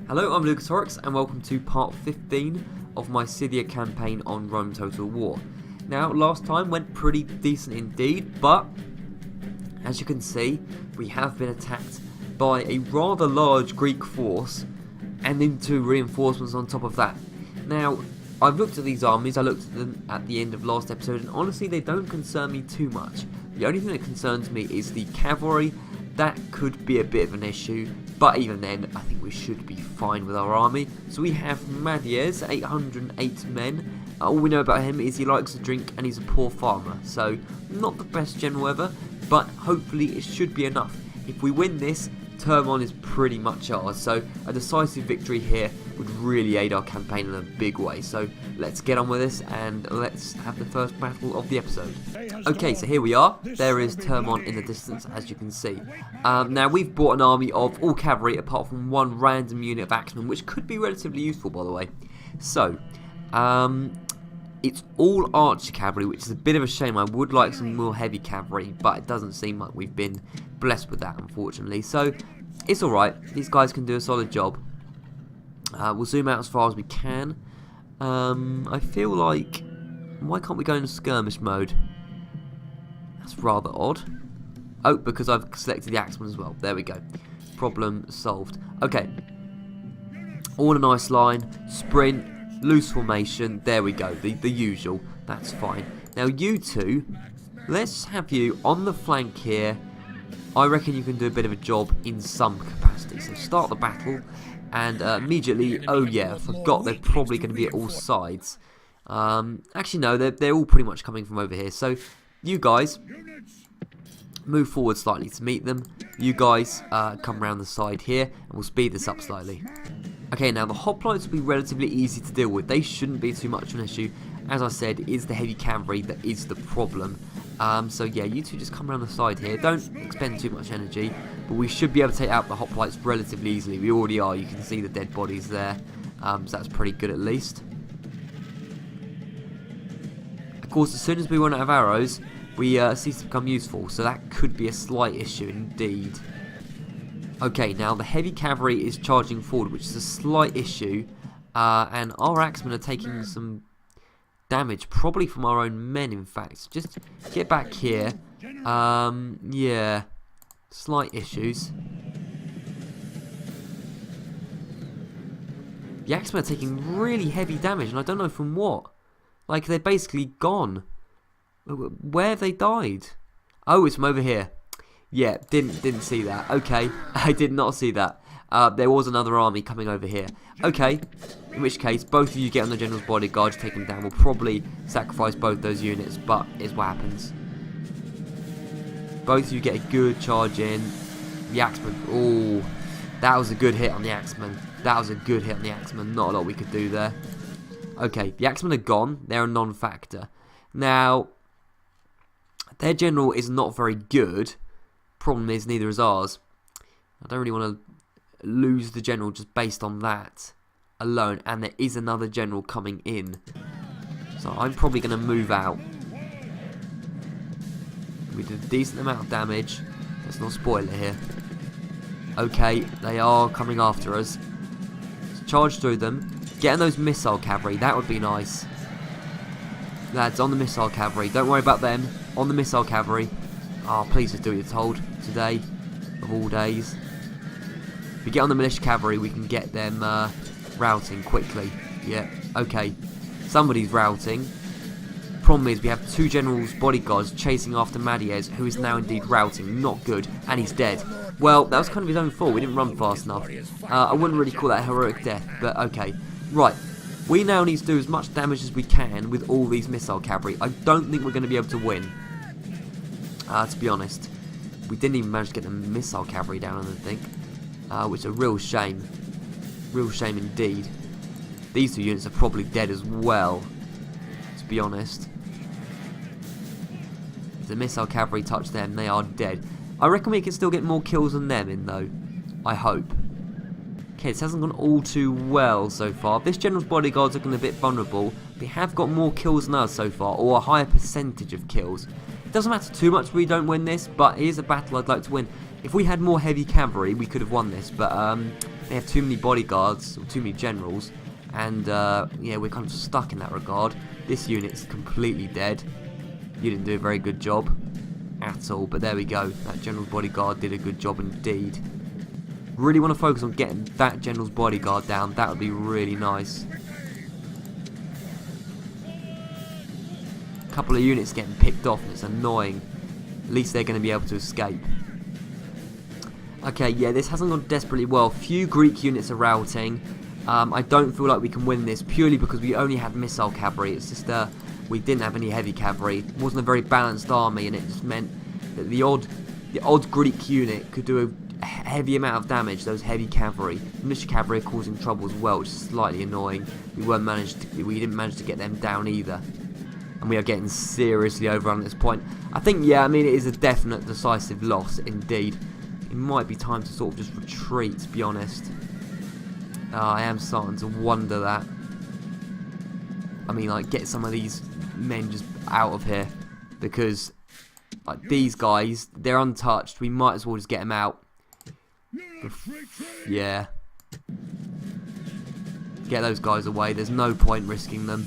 Hello, I'm Lucas Horrocks, and welcome to part 15 of my Scythia campaign on Rome Total War. Now, last time went pretty decent indeed, but as you can see, we have been attacked by a rather large Greek force, and then two reinforcements on top of that. Now, I've looked at these armies, I looked at them at the end of last episode, and honestly they don't concern me too much. The only thing that concerns me is the cavalry. That could be a bit of an issue, but even then, I think we should be fine with our army. So we have Madiez, 808 men. All we know about him is he likes to drink and he's a poor farmer. So, not the best general ever, but hopefully it should be enough. If we win this, Termon is pretty much ours. So, a decisive victory here would really aid our campaign in a big way. So, let's get on with this and let's have the first battle of the episode. Okay, so here we are. There is Termon in the distance, as you can see. Now, we've brought an army of all cavalry, apart from one random unit of axemen, which could be relatively useful, by the way. So, it's all archer cavalry, which is a bit of a shame. I would like some more heavy cavalry, but it doesn't seem like we've been blessed with that, unfortunately. So, it's alright. These guys can do a solid job. We'll zoom out as far as we can. I feel like... Why can't we go into skirmish mode? That's rather odd. Oh, because I've selected the axeman as well. There we go. Problem solved. Okay. All in a nice line. Sprint. Loose formation. There we go. The usual. That's fine. Now you two, let's have you on the flank here. I reckon you can do a bit of a job in some capacity. So start the battle. And immediately, oh yeah, I forgot they're probably going to be at all sides. Actually no, they're all pretty much coming from over here. So you guys move forward slightly to meet them. You guys come around the side here and we'll speed this up slightly. Okay, now the hoplites will be relatively easy to deal with. They shouldn't be too much of an issue. As I said, it is the heavy cavalry that is the problem. So yeah, you two just come around the side here. Don't expend too much energy, but we should be able to take out the hoplites relatively easily. We already are. You can see the dead bodies there. So that's pretty good at least. Of course, as soon as we run out of arrows, we cease to become useful. So that could be a slight issue indeed. Okay, now the heavy cavalry is charging forward, which is a slight issue. And our axemen are taking some damage, probably from our own men, in fact. Just get back here. Yeah, slight issues. The axemen are taking really heavy damage, and I don't know from what. Like, they're basically gone. Where have they died? Oh, it's from over here. Yeah, didn't see that. Okay, I did not see that. There was another army coming over here. Okay, in which case, both of you get on the general's bodyguard, take them down. We'll probably sacrifice both those units, but it's what happens. Both of you get a good charge in. The axeman. Oh, that was a good hit on the axeman. That was a good hit on the axeman. Not a lot we could do there. Okay, the axemen are gone. They're a non-factor. Now, their general is not very good. Problem is, neither is ours. I don't really want to lose the general just based on that alone, and there is another general coming in, so I'm probably going to move out. We did a decent amount of damage. Let's not spoil it here. Okay, they are coming after us. Let's charge through them. Getting those missile cavalry, that would be nice. Lads, on the missile cavalry, don't worry about them. On the missile cavalry. Oh, please just do what you're told today, of all days. If we get on the militia cavalry, we can get them routing quickly. Yeah, okay. Somebody's routing. Problem is, we have two generals' bodyguards chasing after Madiez, who is now indeed routing. Not good, and he's dead. Well, that was kind of his own fault. We didn't run fast enough. I wouldn't really call that a heroic death, but okay. Right, we now need to do as much damage as we can with all these missile cavalry. I don't think we're going to be able to win. To be honest, we didn't even manage to get the missile cavalry down, I don't think, which is a real shame. Real shame indeed. These two units are probably dead as well, to be honest. If the missile cavalry touch them, they are dead. I reckon we can still get more kills than them in, though. I hope. Okay, this hasn't gone all too well so far. This general's bodyguard's looking a bit vulnerable. They have got more kills than us so far, or a higher percentage of kills. It doesn't matter too much if we don't win this, but it is a battle I'd like to win. If we had more heavy cavalry, we could have won this, but they have too many bodyguards, or too many generals, and yeah, we're kind of stuck in that regard. This unit's completely dead. You didn't do a very good job at all, but there we go. That general's bodyguard did a good job indeed. Really want to focus on getting that general's bodyguard down. That would be really nice. A couple of units getting picked off, and it's annoying. At least they're going to be able to escape. Okay, yeah, this hasn't gone desperately well. Few Greek units are routing. I don't feel like we can win this purely because we only had missile cavalry. It's just we didn't have any heavy cavalry. It wasn't a very balanced army, and it just meant that the odd Greek unit could do a heavy amount of damage. Those heavy cavalry, militia cavalry, are causing trouble as well, which is slightly annoying. We didn't manage to get them down either, and we are getting seriously overrun at this point. I think, yeah, I mean, it is a definite decisive loss indeed. It might be time to sort of just retreat, to be honest. I am starting to wonder that. I mean, like, get some of these men just out of here, because like these guys, they're untouched. We might as well just get them out. Yeah, get those guys away. There's no point risking them.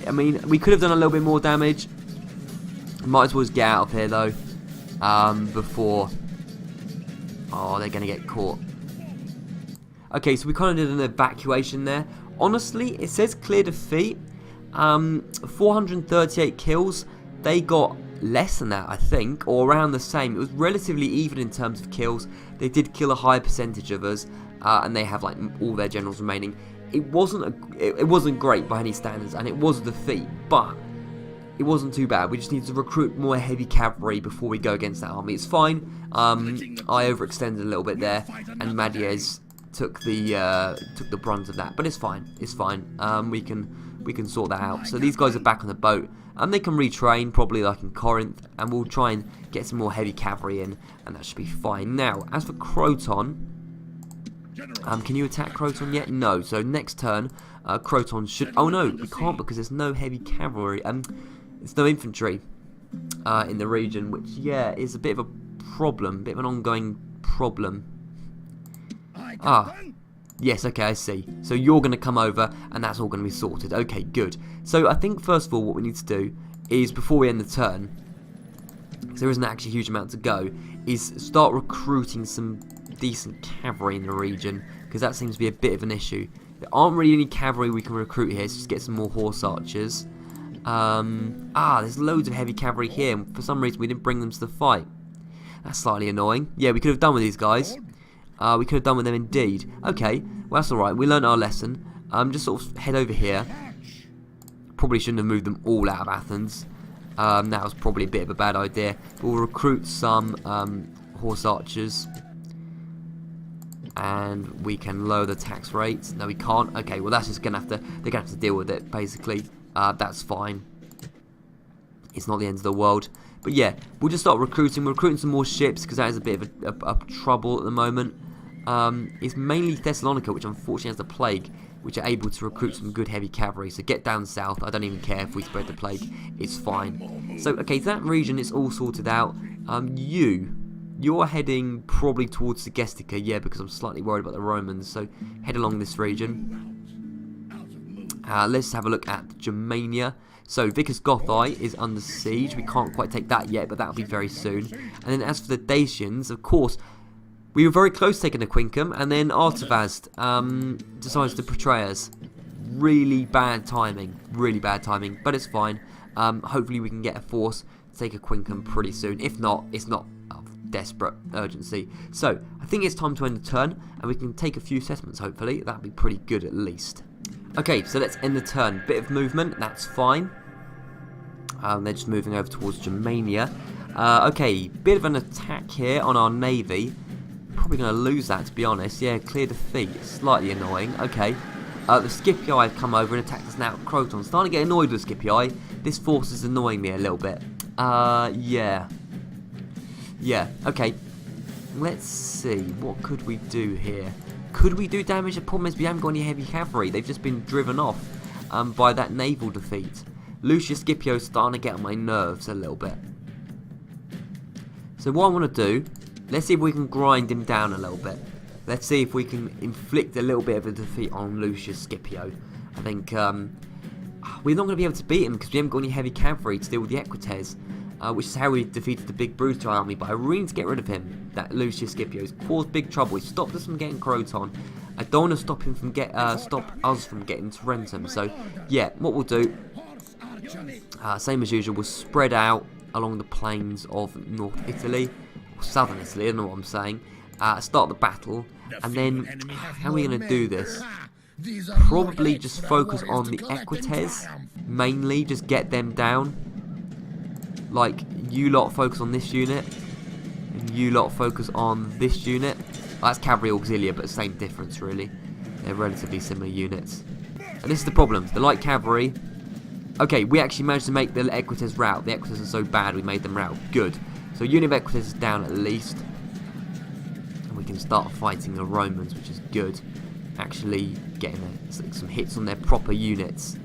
I mean, we could have done a little bit more damage. Might as well just get out of here though, before they're gonna get caught. Okay, so we kind of did an evacuation there. Honestly, it says clear defeat. 438 kills. They got less than that, I think, or around the same. It was relatively even in terms of kills. They did kill a high percentage of us, and they have like all their generals remaining. It wasn't great by any standards, and it was a defeat, but it wasn't too bad. We just need to recruit more heavy cavalry before we go against that army. It's fine. I overextended a little bit there, and Madiez took the brunt of that, but it's fine. It's fine. We can sort that out. So these guys are back on the boat, and they can retrain probably like in Corinth, and we'll try and get some more heavy cavalry in, and that should be fine. Now, as for Croton, can you attack Croton yet? No. So next turn, Croton should. Oh no, we can't because there's no heavy cavalry. There's no infantry in the region, which yeah is a bit of a problem, bit of an ongoing problem. Yes, okay, I see. So you're going to come over, and that's all going to be sorted. Okay, good. So I think, first of all, what we need to do is, before we end the turn, because there isn't actually a huge amount to go, is start recruiting some decent cavalry in the region, because that seems to be a bit of an issue. There aren't really any cavalry we can recruit here, so just get some more horse archers. There's loads of heavy cavalry here, and for some reason we didn't bring them to the fight. That's slightly annoying. Yeah, we could have done with these guys. We could have done with them indeed. Okay, well that's alright, we learned our lesson. Just sort of head over here. Probably shouldn't have moved them all out of Athens. That was probably a bit of a bad idea. But we'll recruit some horse archers. And we can lower the tax rates. No, we can't. Okay, well that's just they're gonna have to deal with it, basically. That's fine. It's not the end of the world. But yeah, we'll just start recruiting. We're recruiting some more ships, because that is a bit of a trouble at the moment. It's mainly Thessalonica, which unfortunately has the plague, which are able to recruit some good heavy cavalry. So get down south. I don't even care if we spread the plague. It's fine. So, okay, that region is all sorted out. You're heading probably towards Scythia, yeah, because I'm slightly worried about the Romans. So head along this region. Let's have a look at Germania. So Vicus Gothai is under siege. We can't quite take that yet, but that'll be very soon. And then as for the Dacians, of course, we were very close to taking Aquincum, and then Artavast decides to betray us. Really bad timing, but it's fine. Hopefully we can get a force to take Aquincum pretty soon. If not, it's not of desperate urgency. So I think it's time to end the turn, and we can take a few settlements, hopefully. That'd be pretty good at least. Okay, so let's end the turn. Bit of movement, that's fine. They're just moving over towards Germania. Okay, bit of an attack here on our navy. Probably going to lose that, to be honest. Yeah, clear defeat. Slightly annoying. Okay. The Scipii have come over and attacked us now. Croton. Starting to get annoyed with Scipii. This force is annoying me a little bit. Yeah. Yeah, okay. Let's see. What could we do here? Could we do damage? The problem is we haven't got any heavy cavalry. They've just been driven off by that naval defeat. Lucius Scipio's starting to get on my nerves a little bit. So what I want to do Let's see if we can grind him down a little bit. Let's see if we can inflict a little bit of a defeat on Lucius Scipio. I think we're not going to be able to beat him because we haven't got any heavy cavalry to deal with the Equites, which is how we defeated the big Brutal army. But I really need to get rid of him. That Lucius Scipio has caused big trouble. He stopped us from getting Croton. I don't want to stop him from stop us from getting Tarentum. So yeah, what we'll do, same as usual, we'll spread out along the plains of North Italy, or Southern Italy. I don't know what I'm saying. Start the battle, and then how are we going to do this? Probably just focus on the Equites, mainly, just get them down. Like, you lot focus on this unit, and you lot focus on this unit. That's Cavalry Auxilia, but same difference really. They're relatively similar units. And this is the problem, the light cavalry. Okay, we actually managed to make the Equites rout. The Equites are so bad, we made them rout. Good. So unit of Equites is down at least. And we can start fighting the Romans, which is good. Actually getting some hits on their proper units,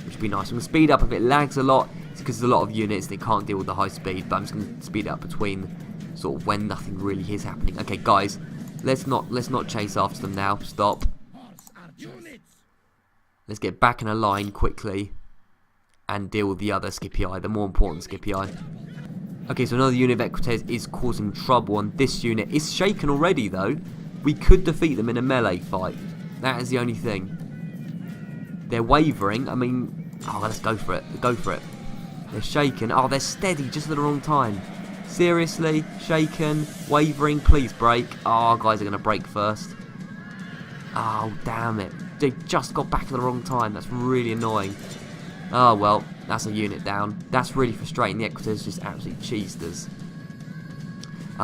which would be nice. I'm going to speed up if it lags a lot. It's because there's a lot of units, they can't deal with the high speed, but I'm just going to speed up between sort of when nothing really is happening. Okay, guys, let's not chase after them now. Stop. Let's get back in a line quickly and deal with the other Scipii, the more important Scipii. Okay, so another unit of Equites is causing trouble on this unit. It's shaken already, though. We could defeat them in a melee fight. That is the only thing. They're wavering. I mean, oh, let's go for it. Go for it. They're shaken. Oh, they're steady just at the wrong time. Seriously? Shaken? Wavering? Please break. Oh, guys are going to break first. Oh, damn it. They just got back at the wrong time. That's really annoying. Oh, well, that's a unit down. That's really frustrating. The Equites just absolutely cheesed us.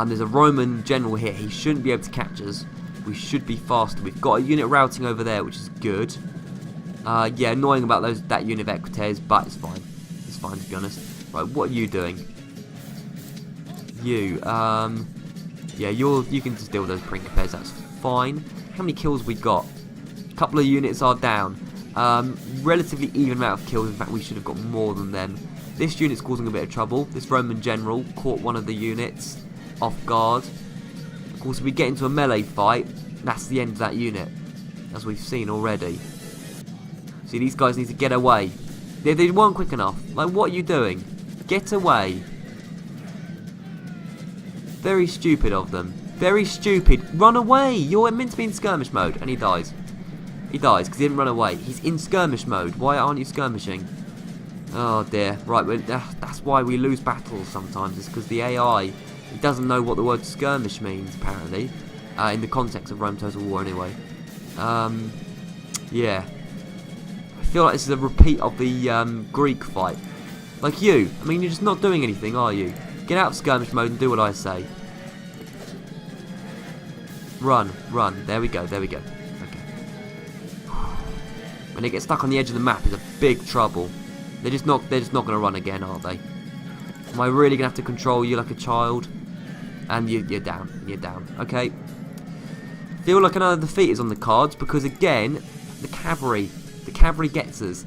There's a Roman general here. He shouldn't be able to catch us. We should be faster. We've got a unit routing over there, which is good. Yeah, annoying about that unit of Equites, but it's fine. It's fine, to be honest. Right, what are you doing? You, yeah, you can just deal with those Principes. That's fine. How many kills we got? A couple of units are down. Relatively even amount of kills. In fact, we should have got more than them. This unit's causing a bit of trouble. This Roman general caught one of the units off guard. Of course, if we get into a melee fight, that's the end of that unit, as we've seen already. See, these guys need to get away. They weren't quick enough. Like, what are you doing? Get away. Very stupid of them. Very stupid. Run away. You're meant to be in skirmish mode. And he dies. He dies because he didn't run away. He's in skirmish mode. Why aren't you skirmishing? Oh dear. Right, well, that's why we lose battles sometimes. It's because the AI, he doesn't know what the word skirmish means, apparently. In the context of Rome Total War, anyway. Yeah. I feel like this is a repeat of the Greek fight. Like you. I mean, you're just not doing anything, are you? Get out of skirmish mode and do what I say. Run, run. There we go, there we go. Okay. When they get stuck on the edge of the map, it's a big trouble. They're just not going to run again, are they? Am I really going to have to control you like a child? And you're down. You're down. Okay. Feel like another defeat is on the cards because, again, the cavalry gets us.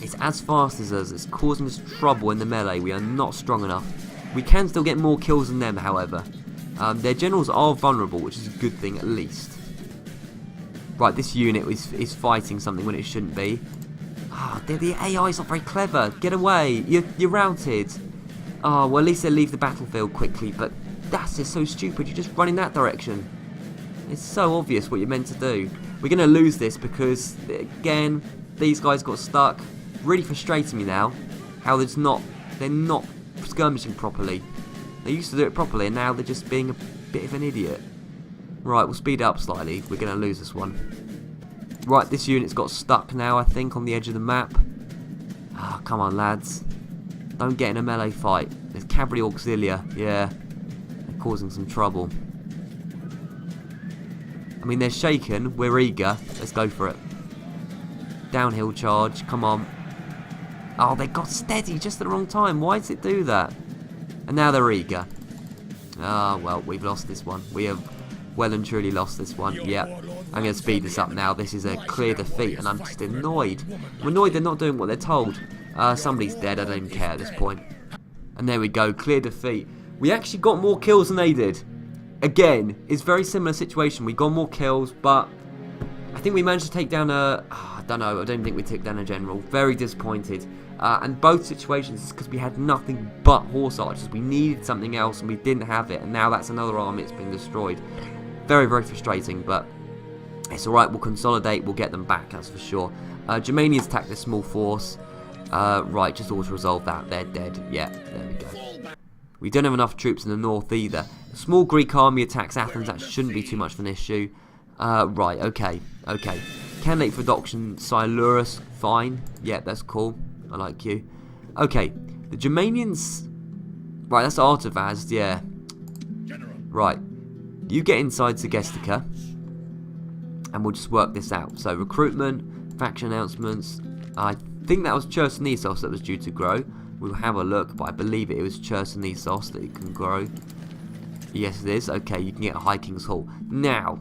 It's as fast as us. It's causing us trouble in the melee. We are not strong enough. We can still get more kills than them, however. Their generals are vulnerable, which is a good thing at least. Right, this unit is fighting something when it shouldn't be. The AI is not very clever. Get away. You're routed. Oh, well, at least they leave the battlefield quickly, but that's just so stupid. You just run in that direction. It's so obvious what you're meant to do. We're going to lose this because, again, these guys got stuck. Really frustrating me now how they're not skirmishing properly. They used to do it properly and now they're just being a bit of an idiot. Right, we'll speed up slightly. We're going to lose this one. Right, this unit's got stuck now, I think, on the edge of the map. Come on, lads. Don't get in a melee fight. There's Cavalry Auxilia. Yeah, they're causing some trouble. I mean, they're shaken. We're eager. Let's go for it. Downhill charge. Come on. Oh, they got steady just at the wrong time. Why does it do that? And now they're eager. Well, we've lost this one. We have well and truly lost this one. Yeah. I'm going to speed this up now. This is a clear defeat, and I'm just annoyed. I'm annoyed they're not doing what they're told. Somebody's dead. I don't even care at this point. And there we go. Clear defeat. We actually got more kills than they did. Again, it's a very similar situation. We got more kills, but I think we managed to take down a... I don't know, I don't think we took down a general. Very disappointed. And both situations is because we had nothing but horse archers. We needed something else and we didn't have it. And now that's another army that's been destroyed. Very, very frustrating, but it's alright. We'll consolidate. We'll get them back, that's for sure. Germanians attack this small force. Right, just auto-resolve that. They're dead. Yeah, there we go. We don't have enough troops in the north either. A small Greek army attacks Athens. That shouldn't be too much of an issue. Right, okay. Candidate for adoption, Silurus. Fine. Yeah, that's cool. I like you. Okay, the Germanians... Right, that's Artavaz, yeah. Right. You get inside Segestica. And we'll just work this out. So, recruitment, faction announcements. I think that was Chersonesos that was due to grow. We'll have a look, but I believe it was Chersonesos that it can grow. Yes, it is. Okay, you can get a High King's Hall. Now,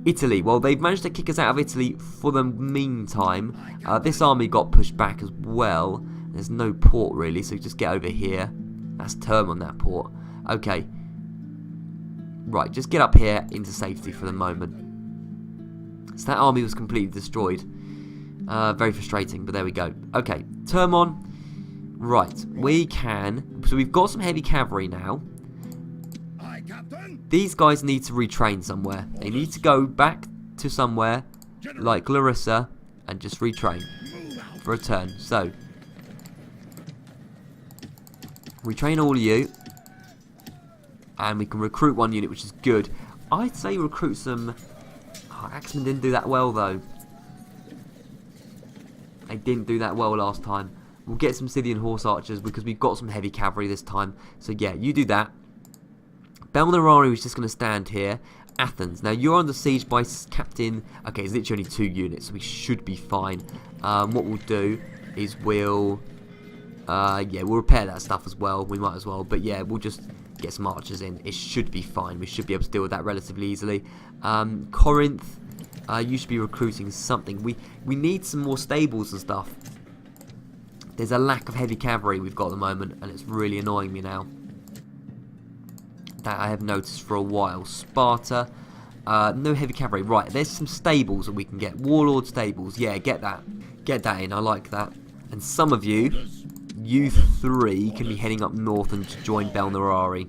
Italy. Well, they've managed to kick us out of Italy for the meantime. This army got pushed back as well. There's no port, really, so just get over here. That's term on that port. Okay. Right, just get up here into safety for the moment. So that army was completely destroyed. Very frustrating, but there we go. Okay, term on. Right, we can... So we've got some heavy cavalry now. These guys need to retrain somewhere. They need to go back to somewhere like Larissa and just retrain for a turn. So, retrain all of you. And we can recruit one unit, which is good. I'd say recruit some... Oh, Axemen didn't do that well, though. They didn't do that well last time. We'll get some Scythian horse archers because we've got some heavy cavalry this time. So, yeah, you do that. Belnerari is just going to stand here. Athens. Now, you're under siege by Captain... Okay, it's literally only 2 units, so we should be fine. What we'll do is we'll... yeah, we'll repair that stuff as well. We might as well. But, yeah, we'll just get some archers in. It should be fine. We should be able to deal with that relatively easily. Corinth, you should be recruiting something. We need some more stables and stuff. There's a lack of heavy cavalry we've got at the moment, and it's really annoying me now. That I have noticed for a while. Sparta, no heavy cavalry. Right, there's some stables that we can get. Warlord stables, yeah, get that. Get that in, I like that. And some of you 3, can be heading up north and to join Belnerari.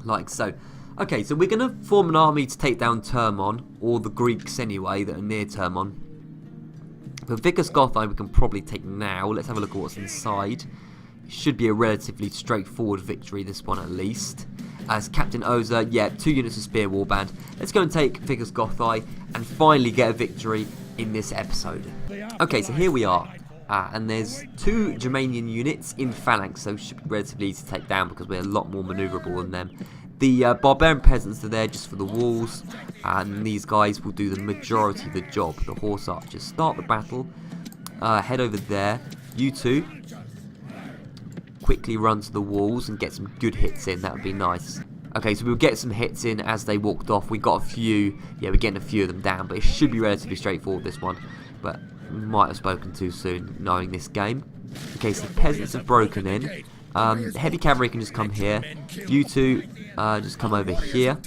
Like so. Okay, so we're going to form an army to take down Termon, or the Greeks anyway, that are near Termon. But Vicus Gothai we can probably take now. Let's have a look at what's inside. It should be a relatively straightforward victory, this one at least. As Captain Oza, yeah, 2 units of Spear Warband. Let's go and take Vicus Gothai and finally get a victory in this episode. Okay, so here we are. And there's 2 Germanian units in Phalanx, so it should be relatively easy to take down because we're a lot more manoeuvrable than them. The barbarian peasants are there just for the walls, and these guys will do the majority of the job. The horse archers start the battle, head over there. You 2 quickly run to the walls and get some good hits in. That would be nice. Okay, so we'll get some hits in as they walked off. We got a few, yeah, we're getting a few of them down, but it should be relatively straightforward, this one. But might have spoken too soon, knowing this game. Okay, so the peasants have broken in. Heavy cavalry can just come here. You 2 just come over here.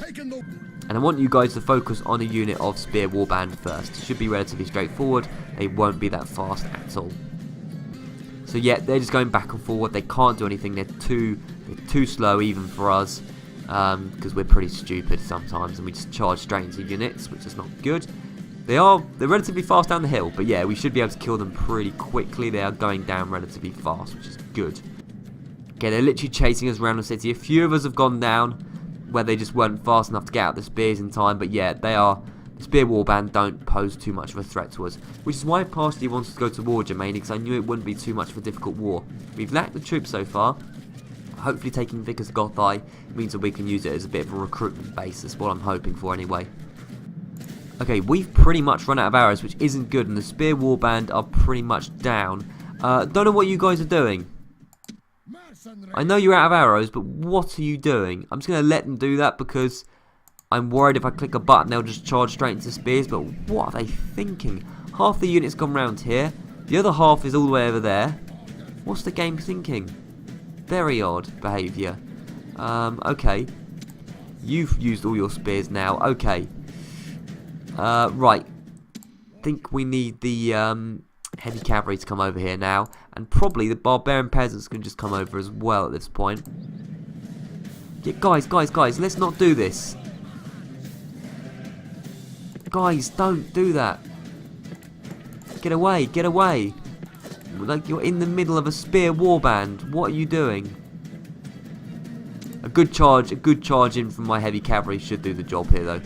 And I want you guys to focus on a unit of Spear Warband first. It should be relatively straightforward. They won't be that fast at all. So yeah, they're just going back and forward. They can't do anything. They're too slow even for us. Because we're pretty stupid sometimes. And we just charge straight into units, which is not good. They're relatively fast down the hill. But yeah, we should be able to kill them pretty quickly. They are going down relatively fast, which is good. Okay, they're literally chasing us around the city. A few of us have gone down where they just weren't fast enough to get out the spears in time. But yeah, the Spear Warband don't pose too much of a threat to us. Which is why I partially wanted to go to war, Germany, because I knew it wouldn't be too much of a difficult war. We've lacked the troops so far. Hopefully taking Vicus Gothai means that we can use it as a bit of a recruitment base. That's what I'm hoping for anyway. Okay, we've pretty much run out of arrows, which isn't good. And the Spear Warband are pretty much down. Don't know what you guys are doing. I know you're out of arrows, but what are you doing? I'm just going to let them do that because I'm worried if I click a button they'll just charge straight into spears. But what are they thinking? Half the unit's gone round here. The other half is all the way over there. What's the game thinking? Very odd behaviour. Okay. You've used all your spears now. Okay. Right. Think we need the heavy cavalry to come over here now. And probably the barbarian peasants can just come over as well at this point. Yeah, guys, let's not do this. Guys, don't do that. Get away, get away. Like, you're in the middle of a spear warband. What are you doing? A good charge in from my heavy cavalry should do the job here, though.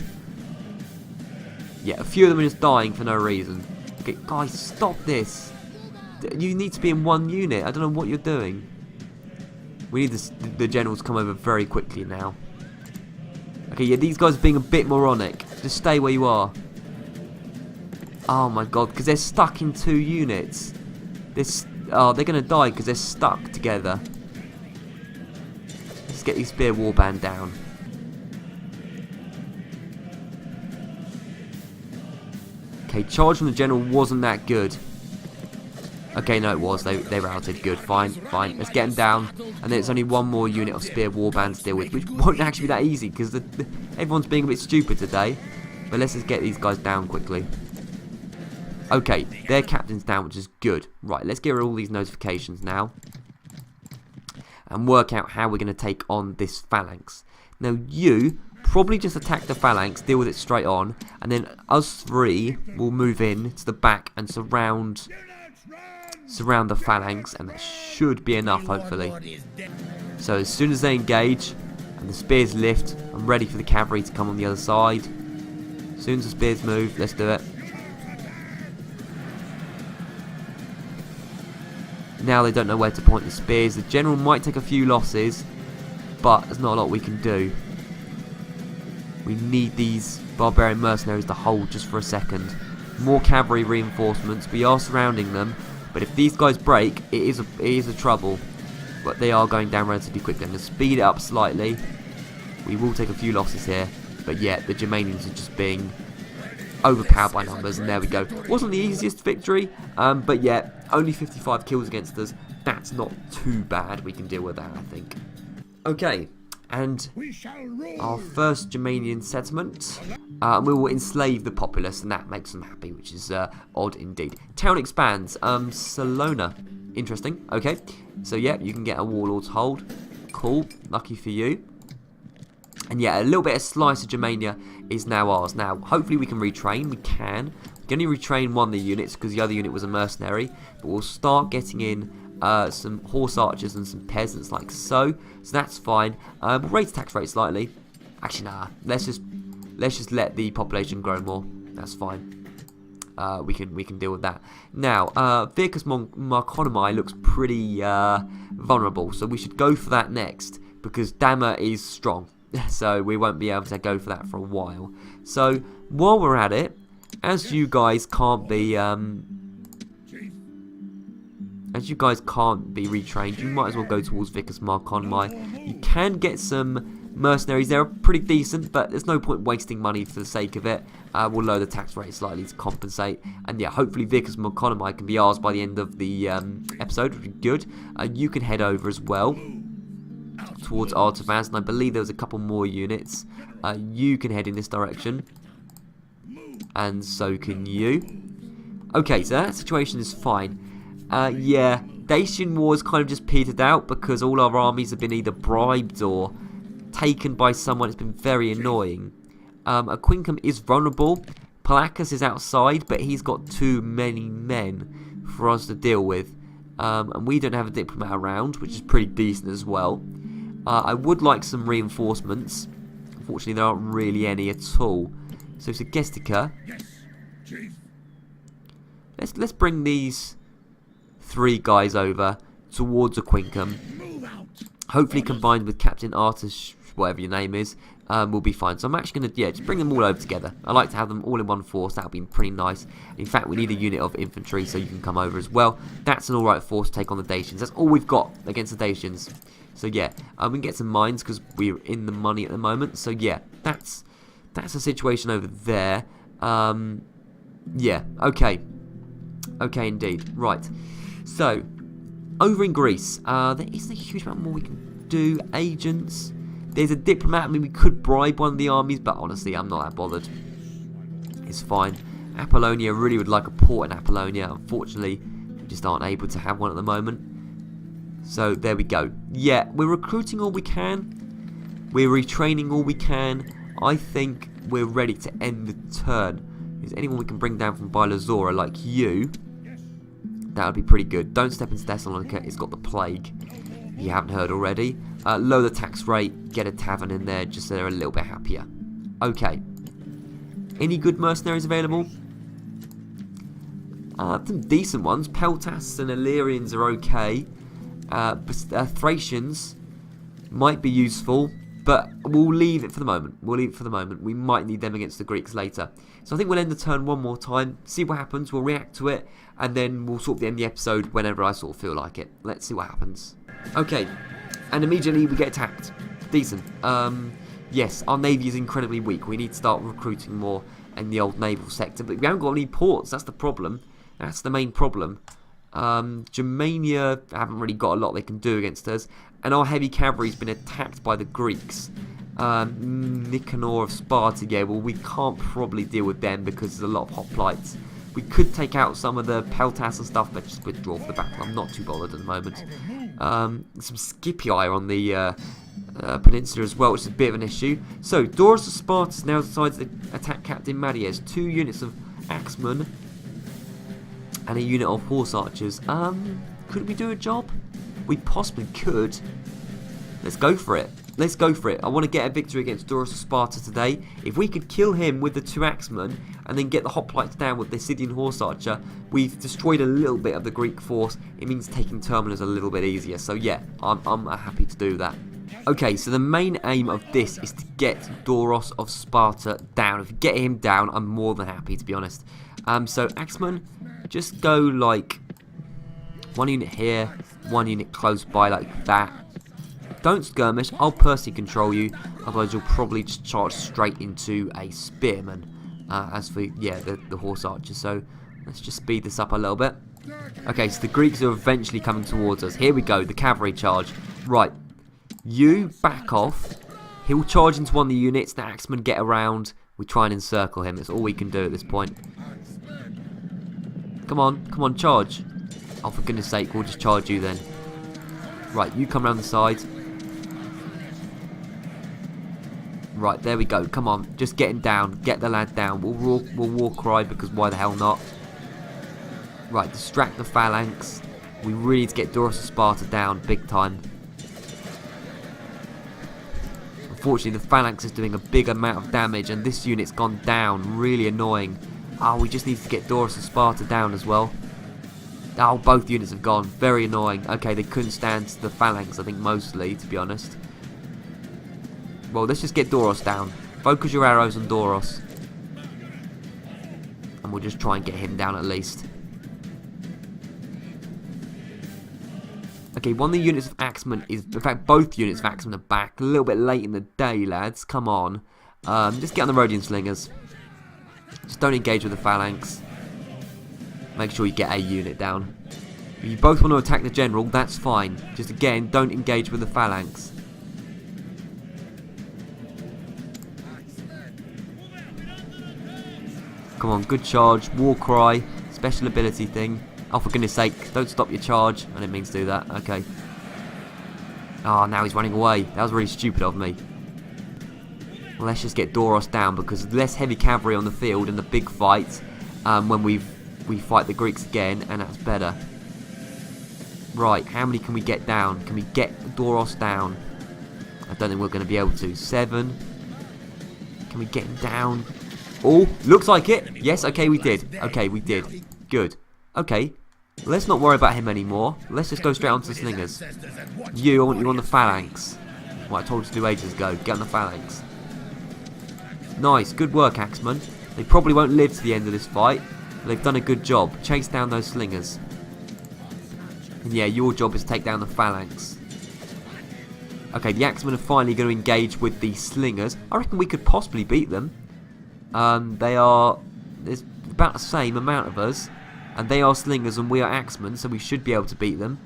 Yeah, a few of them are just dying for no reason. Okay, guys, stop this. You need to be in one unit. I don't know what you're doing. We need the generals to come over very quickly now. Okay, yeah, these guys are being a bit moronic. Just stay where you are. Oh my god, because they're stuck in 2 units. They're going to die because they're stuck together. Let's get these spear warband down. Okay, charge from the general wasn't that good. Okay, no, it was. They routed. Good, fine. Let's get them down. And then it's only one more unit of spear warband to deal with, which won't actually be that easy because everyone's being a bit stupid today. But let's just get these guys down quickly. Okay, their captain's down, which is good. Right, let's get rid of all these notifications now. And work out how we're going to take on this phalanx. Now, you probably just attack the phalanx, deal with it straight on. And then us 3 will move in to the back and surround the phalanx. And that should be enough, hopefully. So as soon as they engage and the spears lift, I'm ready for the cavalry to come on the other side. As soon as the spears move, let's do it. Now they don't know where to point the spears. The general might take a few losses, but there's not a lot we can do. We need these barbarian mercenaries to hold just for a second. More cavalry reinforcements. We are surrounding them, but if these guys break, it is a trouble. But they are going down relatively quickly. I'm going to speed it up slightly. We will take a few losses here, but yeah, the Germanians are just being overpowered by numbers, and there we go. Wasn't the easiest victory, but yeah, only 55 kills against us. That's not too bad. We can deal with that, I think. Okay, and our first Germanian settlement. We will enslave the populace, and that makes them happy, which is odd indeed. Town expands. Salona. Interesting. Okay, so yeah, you can get a warlord to hold. Cool. Lucky for you. And yeah, a little bit of slice of Germania is now ours. Now, hopefully we can retrain. We can. We can only retrain one of the units because the other unit was a mercenary. But we'll start getting in some horse archers and some peasants like so. So that's fine. We'll raise tax rate slightly. Actually, nah. Let's just let the population grow more. That's fine. We can deal with that. Now, Vicus Marconomi looks pretty vulnerable. So we should go for that next because Dammer is strong. So we won't be able to go for that for a while. So while we're at it, as you guys can't be retrained, you might as well go towards Vicus Marconomi. You can get some mercenaries. They're pretty decent, but there's no point wasting money for the sake of it. We'll lower the tax rate slightly to compensate. And yeah, hopefully Vicus Marconomi can be ours by the end of the episode, which would be good. You can head over as well towards Artavans, and I believe there was a couple more units. You can head in this direction, and so can you. Okay, so that situation is fine. Yeah, Dacian War has kind of just petered out because all our armies have been either bribed or taken by someone. It's been very annoying. Aquincum is vulnerable. Palacus is outside, but he's got too many men for us to deal with. And we don't have a diplomat around, which is pretty decent as well. I would like some reinforcements. Unfortunately, there aren't really any at all. So, Segestica. Let's bring these 3 guys over towards Aquincum. Hopefully, combined with Captain Artus, whatever your name is, we'll be fine. So I'm actually going to, just bring them all over together. I like to have them all in one force. That would be pretty nice. In fact, we need a unit of infantry, so you can come over as well. That's an alright force to take on the Dacians. That's all we've got against the Dacians. So yeah, we can get some mines because we're in the money at the moment. So yeah, that's the situation over there. Yeah, okay. Okay, indeed. Right. So, over in Greece, there isn't a huge amount more we can do. Agents. There's a diplomat. I mean, we could bribe one of the armies, but honestly, I'm not that bothered. It's fine. Apollonia, really would like a port in Apollonia. Unfortunately, we just aren't able to have one at the moment. So, there we go. Yeah, we're recruiting all we can. We're retraining all we can. I think we're ready to end the turn. Is anyone we can bring down from Bylazora like you? That would be pretty good. Don't step into Thessalonica. It's got the plague. You haven't heard already. Lower the tax rate. Get a tavern in there just so they're a little bit happier. Okay. Any good mercenaries available? Some decent ones. Peltas and Illyrians are okay. Thracians might be useful, but we'll leave it for the moment. We might need them against the Greeks later. So I think we'll end the turn one more time, see what happens, we'll react to it, and then we'll sort of end the episode whenever I sort of feel like it. Let's see what happens. Okay, and immediately we get attacked. Decent. Yes, our navy is incredibly weak. We need to start recruiting more in the old naval sector, but we haven't got any ports. That's the problem. That's the main problem. Germania haven't really got a lot they can do against us, and our heavy cavalry's been attacked by the Greeks. Nicanor of Sparta, yeah, well, we can't probably deal with them because there's a lot of hoplites. We could take out some of the Peltas and stuff, but just withdraw from the battle. I'm not too bothered at the moment. Some Scipii on the peninsula as well, which is a bit of an issue. So, Doros of Sparta now decides to attack Captain Marius. 2 units of axemen and a unit of horse archers. Could we do a job? We possibly could. Let's go for it. Let's go for it. I want to get a victory against Doros of Sparta today. If we could kill him with the 2 axemen and then get the hoplites down with the Scythian horse archer, we've destroyed a little bit of the Greek force. It means taking Terminus a little bit easier. So yeah, I'm happy to do that. Okay, so the main aim of this is to get Doros of Sparta down. If we get him down, I'm more than happy, to be honest. So axemen, just go like 1 unit here, 1 unit close by like that. Don't skirmish, I'll personally control you, otherwise you'll probably just charge straight into a spearman. As for, yeah, the horse archer. So let's just speed this up a little bit. Okay, so the Greeks are eventually coming towards us. Here we go, the cavalry charge. Right, you back off. He'll charge into one of the units, the axemen get around. We try and encircle him, that's all we can do at this point. Come on, charge. Oh, for goodness sake, we'll just charge you then. Right, you come around the side. Right, there we go. Come on, just get him down. Get the lad down. We'll war cry because why the hell not? Right, distract the phalanx. We really need to get Doros of Sparta down big time. Unfortunately, the phalanx is doing a big amount of damage and this unit's gone down. Really annoying. Oh, we just need to get Doros of Sparta down as well. Oh, both units have gone. Very annoying. Okay, they couldn't stand the phalanx, I think, mostly, to be honest. Well, let's just get Doros down. Focus your arrows on Doros. And we'll just try and get him down at least. Okay, one of the units of axemen is... In fact, both units of axemen are back. A little bit late in the day, lads. Come on. Just get on the Rhodian slingers. Just don't engage with the phalanx. Make sure you get a unit down. If you both want to attack the general, that's fine. Just again, don't engage with the phalanx. Come on, good charge, war cry, special ability thing. Oh, for goodness sake, don't stop your charge. I didn't mean to do that, okay. Oh, now he's running away. That was really stupid of me. Well, let's just get Doros down because there's less heavy cavalry on the field in the big fight when we fight the Greeks again, and that's better. Right, how many can we get down? Can we get Doros down? I don't think we're going to be able to. 7. Can we get him down? Oh, looks like it. Yes, okay, we did. Okay, we did. Good. Okay, let's not worry about him anymore. Let's just go straight onto the slingers. You, I want you on the phalanx. What I told you to do ages ago. Get on the phalanx. Nice, good work, axemen. They probably won't live to the end of this fight, but they've done a good job. Chase down those slingers. And yeah, your job is to take down the phalanx. Okay, the axemen are finally going to engage with the slingers. I reckon we could possibly beat them. There's about the same amount of us, and they are slingers and we are axemen, so we should be able to beat them.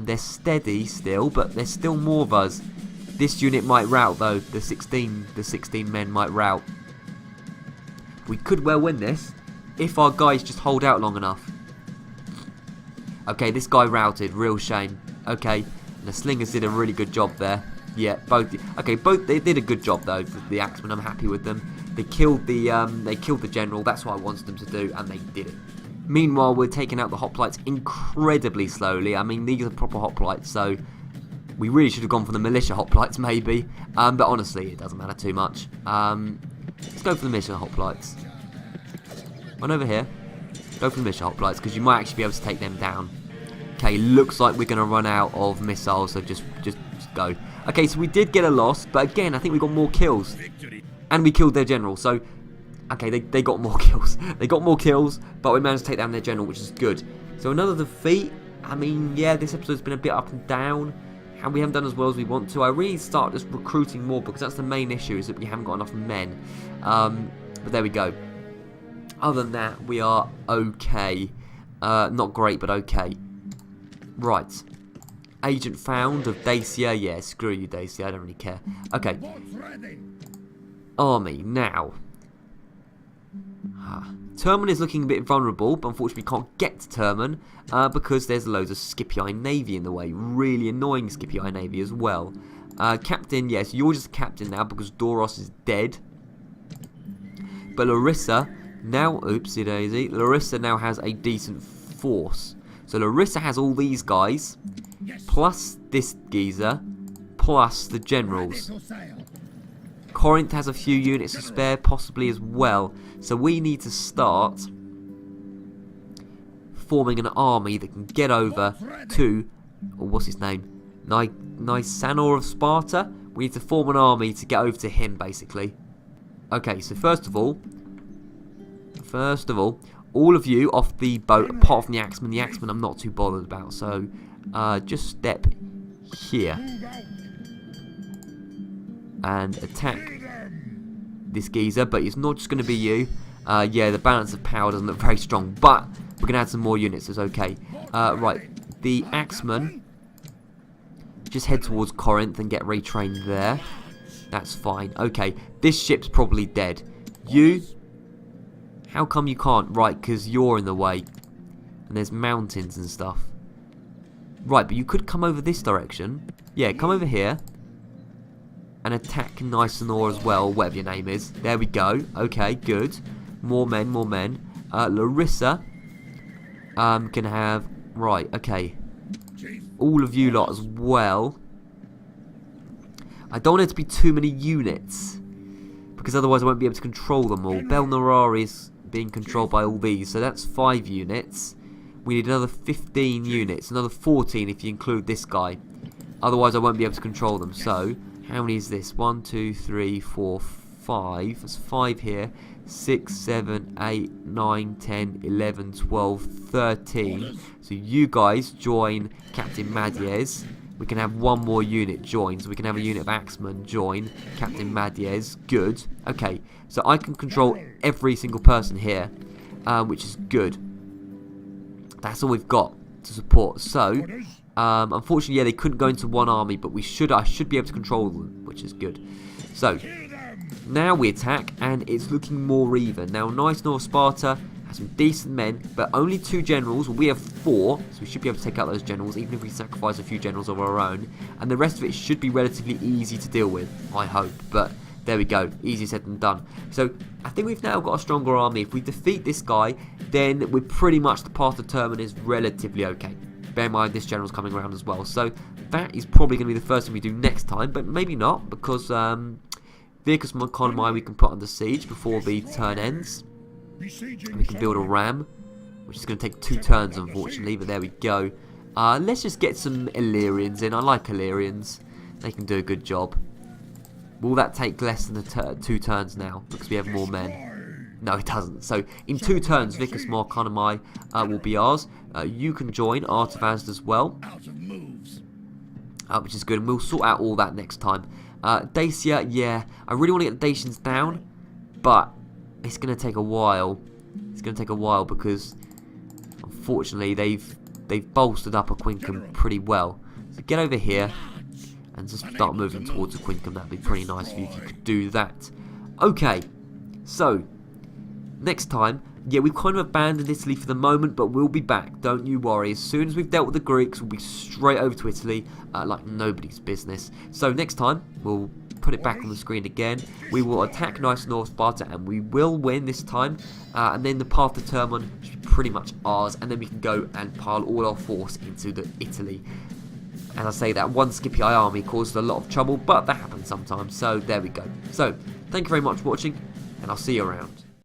They're steady still, but there's still more of us. This unit might rout though. The 16 men might rout. We could well win this if our guys just hold out long enough. Okay, this guy routed. Real shame. Okay, and the slingers did a really good job there. Yeah, both. Okay, both they did a good job though. The axemen, I'm happy with them. They killed the general. That's what I wanted them to do, and they did it. Meanwhile, we're taking out the hoplites incredibly slowly. I mean, these are proper hoplites, so we really should have gone for the militia hoplites maybe. But honestly, it doesn't matter too much. Let's go for the militia hoplites. Run over here. Go for the militia hoplites because you might actually be able to take them down. Okay, looks like we're going to run out of missiles, so just go. Okay, so we did get a loss, but again, I think we got more kills. And we killed their general, so... Okay, they got more kills. They got more kills, but we managed to take down their general, which is good. So another defeat. I mean, yeah, this episode's been a bit up and down, and we haven't done as well as we want to. I really start just recruiting more, because that's the main issue, is that we haven't got enough men. But there we go. Other than that, we are okay. Not great, but okay. Right. Agent found of Dacia. Yeah, screw you, Dacia. I don't really care. Okay. Army, now. Terman is looking a bit vulnerable, but unfortunately we can't get to Terman because there's loads of Scipii Navy in the way. Really annoying Scipii Navy as well. Captain, yes, you're just captain now because Doros is dead. But Larissa now, oopsie daisy, Larissa now has a decent force. So Larissa has all these guys, plus this geezer, plus the generals. Corinth has a few units to spare, possibly as well. So we need to start forming an army that can get over to, or what's his name, Nicanor of Sparta. We need to form an army to get over to him, basically. Okay, so first of all, all of you off the boat, apart from the axemen. The axemen I'm not too bothered about, so just step here and attack this geezer, but it's not just going to be you. Yeah, the balance of power doesn't look very strong, but we're going to add some more units, it's okay. Right, the axemen, just head towards Corinth and get retrained there. That's fine. Okay, this ship's probably dead. You, how come you can't? Right, because you're in the way. And there's mountains and stuff. Right, but you could come over this direction. Yeah, come over here. And attack Nicanor as well, whatever your name is. There we go. Okay, good. More men, more men. Larissa can have... Right, okay. All of you lot as well. I don't want it to be too many units, because otherwise I won't be able to control them all. Belnorari is being controlled by all these, so that's 5 units. We need another 15 units, another 14 if you include this guy. Otherwise I won't be able to control them. So, how many is this? 1, 2, 3, 4, 5. That's 5 here. 6, 7, 8, 9, 10, 11, 12, 13. So you guys join Captain Madiez. We can have one more unit join. So we can have a unit of axemen join Captain Madiez. Good. Okay, so I can control every single person here, which is good. That's all we've got to support. So, unfortunately, yeah, they couldn't go into one army, but I should be able to control them, which is good. So, now we attack, and it's looking more even. Now, Nicanor of Sparta has some decent men, but only 2 generals. We have 4, so we should be able to take out those generals, even if we sacrifice a few generals of our own. And the rest of it should be relatively easy to deal with, I hope. But there we go, easier said than done. So, I think we've now got a stronger army. If we defeat this guy, then we're pretty much the path to Terman is relatively okay. Bear in mind, this general's coming around as well. So, that is probably going to be the first thing we do next time, but maybe not, because Vicus Economy we can put under siege before the turn ends. And we can build a ram, which is going to take 2 turns, unfortunately, but there we go. Let's just get some Illyrians in. I like Illyrians. They can do a good job. Will that take less than 2 turns now, because we have more men? No, it doesn't. So, in 2 turns, Vicus Economy will be ours. You can join Artavazd as well, which is good, and we'll sort out all that next time. Dacia, yeah, I really want to get the Dacians down, but it's going to take a while. It's going to take a while because, unfortunately, they've bolstered up Aquincum pretty well. So get over here. and just start moving towards Aquincum. That'd be pretty nice if you could do that. Okay, so next time, yeah, we've kind of abandoned Italy for the moment, but we'll be back, don't you worry. As soon as we've dealt with the Greeks, we'll be straight over to Italy like nobody's business. So next time, we'll put it back on the screen again. We will attack nice North Sparta, and we will win this time. And then the path to Termon should be pretty much ours, and then we can go and pile all our force into Italy. As I say, that one Scipii army caused a lot of trouble, but that happens sometimes, so there we go. So, thank you very much for watching, and I'll see you around.